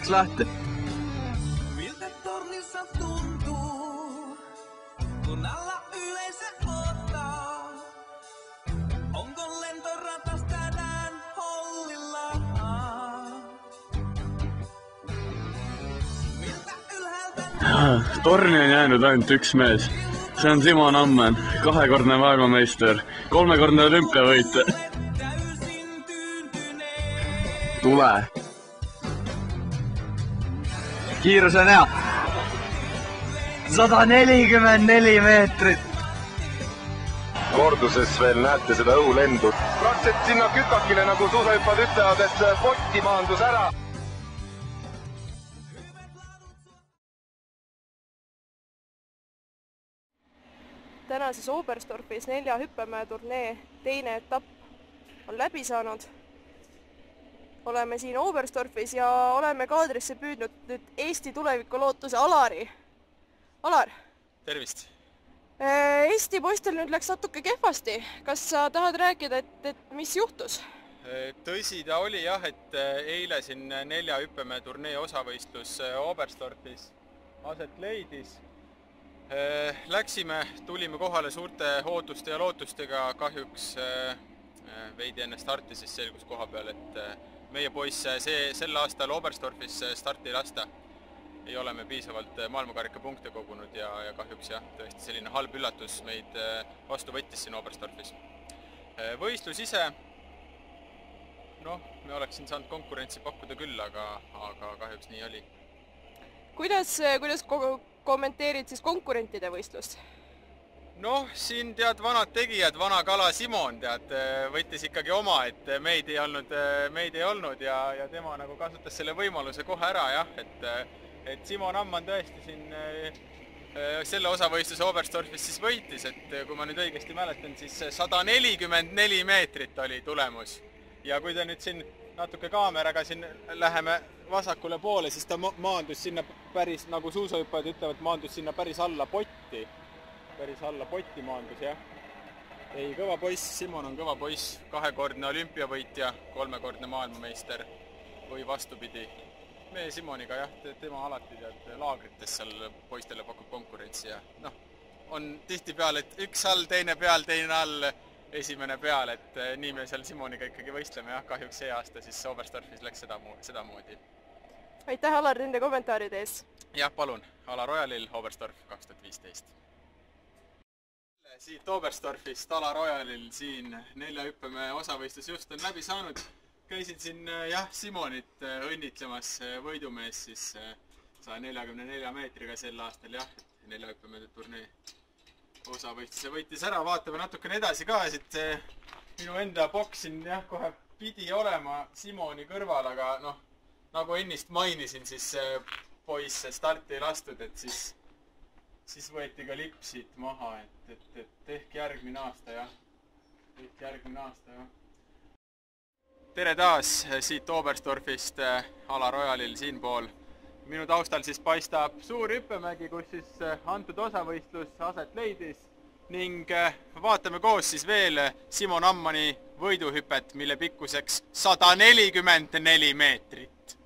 läks lahti. Miltä tornissa tuntuu, kun alla yleisö ottaa? Onko lentoratas tänään hollillaan? Miltä ylhäältä Torni on jäänud ainult üks mees. See on Simo Nammen, 2-kordne maailmameister, 3-kordne olümpiavõitja. Tule! Kiirus on hea! 144 meetrit! Korduses veel näete seda õhulendu. Praktiliselt sinna kükakile, nagu suusahüppad ütlevad, et potti maandus ära. Tänases Oberstdorfis 4 hüppemäe turnee teine etapp on läbi saanud. Oleme siin Oberstdorfis ja oleme kaadrisse püüdnud nüüd Eesti tuleviku lootuse Alari. Alar! Tervist! Eesti poistel nüüd läks natuke kehvasti. Kas sa tahad rääkida, et mis juhtus? Tõsi ta oli jah, et eile siin 4 hüppemäe turnee osavõistlus Oberstdorfis aset leidis. Läksime, tulime kohale suurte ootuste ja lootustega, kahjuks veidi enne starti siis selgus koha peal, et meie poiss sel aastal Oberstdorfis starti lasta. Ei ole me piisavalt maailmakarika punkte kogunud ja kahjuks jah, tõesti selline halb üllatus meid vastu võttis siin Oberstdorfis. Võistlus ise, me oleksin saanud konkurentsi pakkuda küll, aga kahjuks nii oli. Kuidas kommenteerid siis konkurentide võistlust? Siin tead vanad tegijad, vana kala Simon võttis ikkagi oma, et meid ei olnud ja tema nagu kasutas selle võimaluse kohe ära jah, et Simo Namman tõesti siin selle osavõistluse Oberstdorfis siis võitis, et kui ma nüüd õigesti mäletan, siis 144 meetrit oli tulemus. Ja kui te nüüd siin natuke kaameraga siin läheme vasakule poole, siis ta maandus sinna päris, nagu suusahüppajad ütlevad, maandus sinna päris alla potti. Päris alla potti maandus, jah. Ei, kõva poiss, Simon on kõva poiss, 2-kordne olümpiavõitja, 3-kordne maailmameister või vastupidi. Meie Simoniga jah, tema alati laagrites seal poistele pakub konkurentsi ja on tihti peal, et üks all, teine peal, teine all, esimene peal, et nii me seal Simoniga ikkagi võistleme jah, kahjuks see aasta siis Oberstdorfis läks seda moodi. Aitäh Alar nende kommentaaride ees. Jah, palun, Alar Royalil, Oberstdorf 2015. Siit Oberstdorfist Alar Royalil siin 4 hüppemäe osavõistlus just on läbi saanud. Käisin siin jah, Simonit õnnitlemas võidumees siis 144 meetriga sel aastal jah, 4 hüppemäe turnee osavõistluse võitis ära. Vaatame natukene edasi ka, siit minu enda boksin jah, kohe pidi olema Simoni kõrval, aga nagu ennist mainisin, siis poiss starti ei lastud, et siis võeti ka lipp siit maha, et ehk järgmine aasta, jah. Tere taas siit Oberstdorfist Alar Royalil siinpool. Minu taustal siis paistab suur hüppemägi, kus siis antud osavõistlus aset leidis ning vaatame koos siis veel Simo Nammani võiduhüpet, mille pikkuseks 144 meetrit.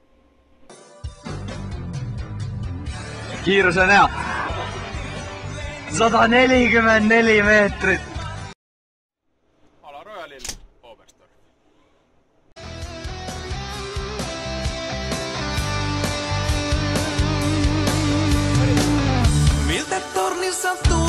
Kiirus on hea! 144 meetrit! Alar Royalil, Oberstdorf. miltä tornissa tuntuu?